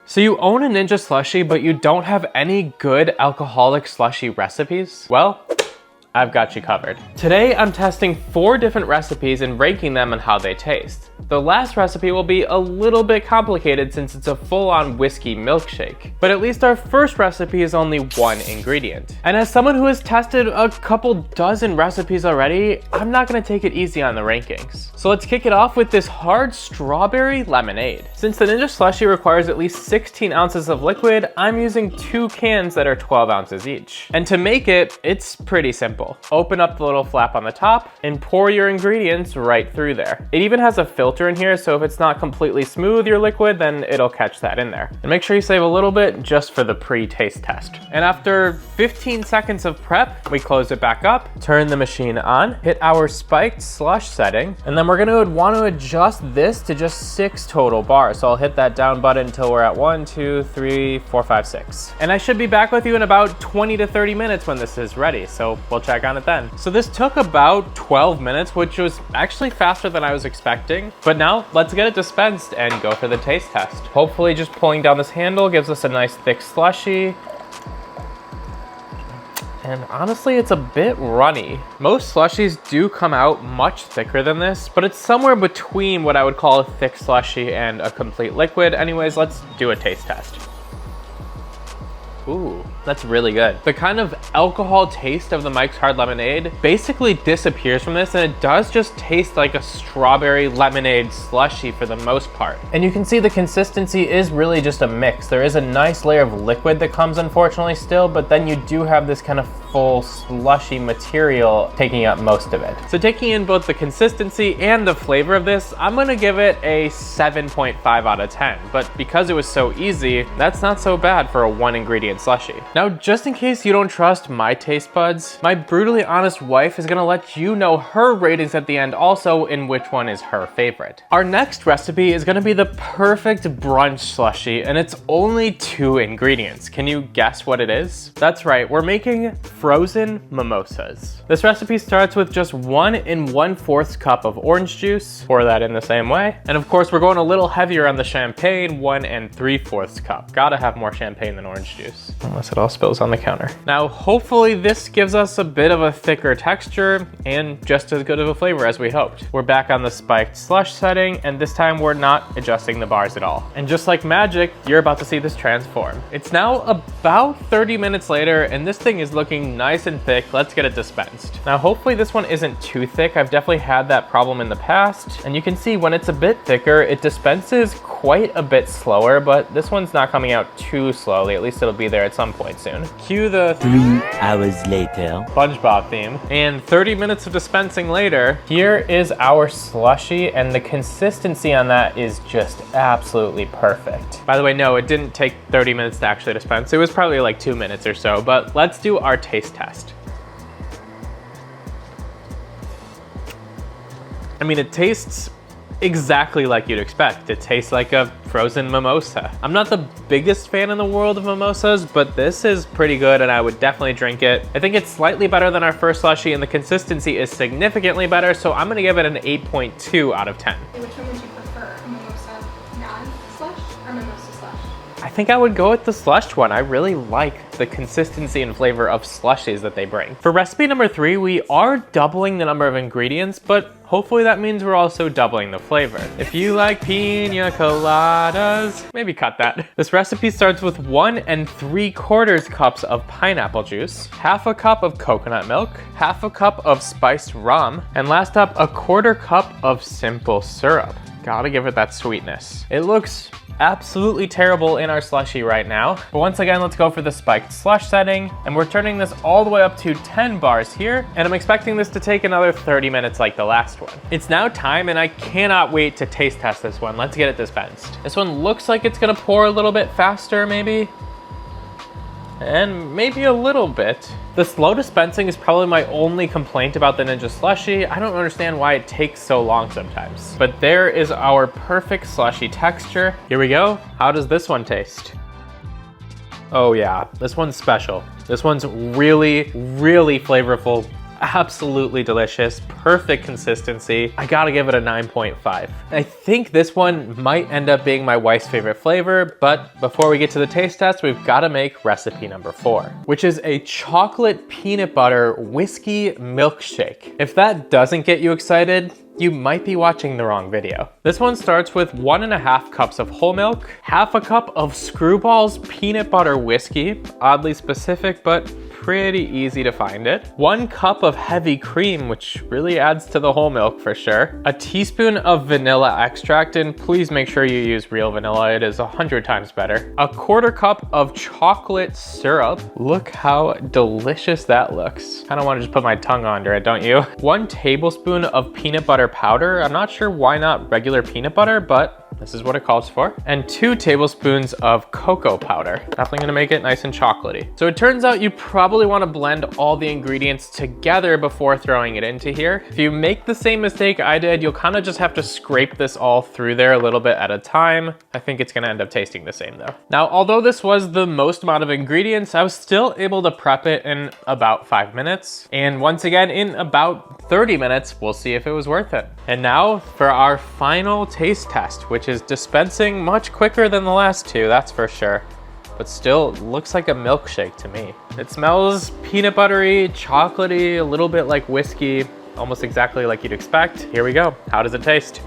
So you own a Ninja Slushi, but you don't have any good alcoholic slushie recipes? Well, I've got you covered. Today, I'm testing 4 different recipes and ranking them on how they taste. The last recipe will be a little bit complicated since it's a full-on whiskey milkshake, but at least our first recipe is only 1 ingredient. And as someone who has tested a couple dozen recipes already, I'm not gonna take it easy on the rankings. So let's kick it off with this hard strawberry lemonade. Since the Ninja Slushi requires at least 16 ounces of liquid, I'm using 2 cans that are 12 ounces each. And to make it, it's pretty simple. Open up the little flap on the top and pour your ingredients right through there. It even has a filter in here, so if it's not completely smooth, your liquid, then it'll catch that in there. And make sure you save a little bit just for the pre-taste test. And after 15 seconds of prep, we close it back up, turn the machine on, hit our spiked slush setting, and then we're gonna want to adjust this to just 6 total bars. So I'll hit that down button until we're at 1, 2, 3, 4, 5, 6. And I should be back with you in about 20 to 30 minutes when this is ready, so we'll check on it then. So this took about 12 minutes, which was actually faster than I was expecting. But now let's get it dispensed and go for the taste test. Hopefully just pulling down this handle gives us a nice thick slushie. And honestly, it's a bit runny. Most slushies do come out much thicker than this, but it's somewhere between what I would call a thick slushie and a complete liquid. Anyways, let's do a taste test. Ooh, that's really good. The kind of alcohol taste of the Mike's Hard Lemonade basically disappears from this, and it does just taste like a strawberry lemonade slushie for the most part. And you can see the consistency is really just a mix. There is a nice layer of liquid that comes unfortunately still, but then you do have this kind of full slushy material taking up most of it. So taking in both the consistency and the flavor of this, I'm gonna give it a 7.5 out of 10. But because it was so easy, that's not so bad for a 1 ingredient slushie. Now, just in case you don't trust my taste buds, my brutally honest wife is gonna let you know her ratings at the end also and which one is her favorite. Our next recipe is gonna be the perfect brunch slushie, and it's only 2 ingredients. Can you guess what it is? That's right, we're making frozen mimosas. This recipe starts with just 1 1/4 cup of orange juice. Pour that in the same way. And of course, we're going a little heavier on the champagne, 1 3/4 cup. Gotta have more champagne than orange juice, unless it all spills on the counter. Now, hopefully this gives us a bit of a thicker texture and just as good of a flavor as we hoped. We're back on the spiked slush setting, and this time we're not adjusting the bars at all. And just like magic, you're about to see this transform. It's now about 30 minutes later, and this thing is looking nice and thick. Let's get it dispensed. Now, hopefully this one isn't too thick. I've definitely had that problem in the past. And you can see when it's a bit thicker, it dispenses quite a bit slower, but this one's not coming out too slowly. At least it'll be there at some point soon. Cue the 3 hours later. SpongeBob theme. And 30 minutes of dispensing later, here is our slushie, and the consistency on that is just absolutely perfect. By the way, no, it didn't take 30 minutes to actually dispense. It was probably like 2 minutes or so, but let's do our taste test. I mean, it tastes exactly like you'd expect. It tastes like a frozen mimosa. I'm not the biggest fan in the world of mimosas, but this is pretty good and I would definitely drink it. I think it's slightly better than our first slushie, and the consistency is significantly better, so I'm gonna give it an 8.2 out of 10. Which one would you prefer, a mimosa non-slush or mimosa slush? I think I would go with the slushed one. I really like the consistency and flavor of slushies that they bring. For recipe number 3, we are doubling the number of ingredients, but hopefully that means we're also doubling the flavor. If you like pina coladas, maybe cut that. This recipe starts with 1 3/4 cups of pineapple juice, 1/2 cup of coconut milk, 1/2 cup of spiced rum, and last up, 1/4 cup of simple syrup. Gotta give it that sweetness. It looks absolutely terrible in our slushie right now. But once again, let's go for the spiked slush setting. And we're turning this all the way up to 10 bars here. And I'm expecting this to take another 30 minutes like the last one. It's now time, and I cannot wait to taste test this one. Let's get it dispensed. This one looks like it's gonna pour a little bit faster, maybe. And maybe a little bit. The slow dispensing is probably my only complaint about the Ninja Slushi. I don't understand why it takes so long sometimes. But there is our perfect slushy texture. Here we go. How does this one taste? Oh yeah, this one's special. This one's really, really flavorful. absolutely delicious, perfect consistency. I gotta give it a 9.5. I think this one might end up being my wife's favorite flavor, but before we get to the taste test, we've gotta make recipe number 4, which is a chocolate peanut butter whiskey milkshake. If that doesn't get you excited, you might be watching the wrong video. This one starts with 1.5 cups of whole milk, half a cup of Screwball's peanut butter whiskey, oddly specific, but pretty easy to find it. 1 cup of heavy cream, which really adds to the whole milk for sure. A teaspoon of vanilla extract, and please make sure you use real vanilla. It is 100 times better. A 1/4 cup of chocolate syrup. Look how delicious that looks. Kind of want to just put my tongue under it, don't you? 1 tablespoon of peanut butter powder. I'm not sure why not regular peanut butter, but this is what it calls for. And 2 tablespoons of cocoa powder. Definitely gonna make it nice and chocolatey. So it turns out you probably wanna blend all the ingredients together before throwing it into here. If you make the same mistake I did, you'll kind of just have to scrape this all through there a little bit at a time. I think it's gonna end up tasting the same though. Now, although this was the most amount of ingredients, I was still able to prep it in about 5 minutes. And once again, in about 30 minutes, we'll see if it was worth it. And now for our final taste test, which is dispensing much quicker than the last 2, that's for sure. But still looks like a milkshake to me. It smells peanut buttery, chocolatey, a little bit like whiskey, almost exactly like you'd expect. Here we go. How does it taste?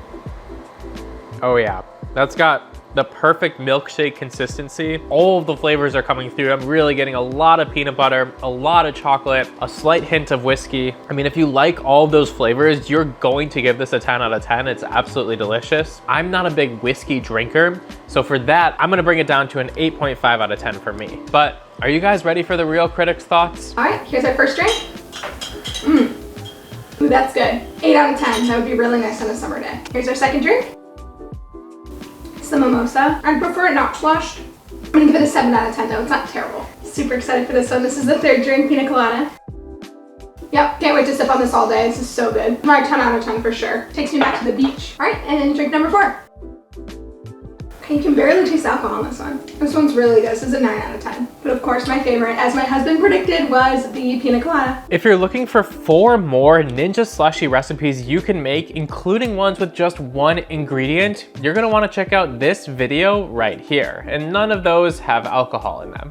Oh yeah, that's got the perfect milkshake consistency. All of the flavors are coming through. I'm really getting a lot of peanut butter, a lot of chocolate, a slight hint of whiskey. I mean, if you like all those flavors, you're going to give this a 10 out of 10. It's absolutely delicious. I'm not a big whiskey drinker, so for that, I'm gonna bring it down to an 8.5 out of 10 for me. But are you guys ready for the real critics' thoughts? All right, here's our first drink. Ooh, that's good. 8 out of 10. That would be really nice on a summer day. Here's our second drink. It's the Mimosa. I prefer it not flushed. I'm gonna give it a 7 out of 10 though. It's not terrible. Super excited for this one. This is the third drink, Pina Colada. Yep, can't wait to sip on this all day. This is so good. My 10 out of 10 for sure. Takes me back to the beach. All right, and then drink number 4. Okay, you can barely taste alcohol on this one. This one's really good. This is a 9 out of 10. But of course, my favorite, as my husband predicted, was the Pina Colada. If you're looking for 4 more Ninja Slushi recipes you can make, including ones with just 1 ingredient, you're gonna wanna check out this video right here. And none of those have alcohol in them.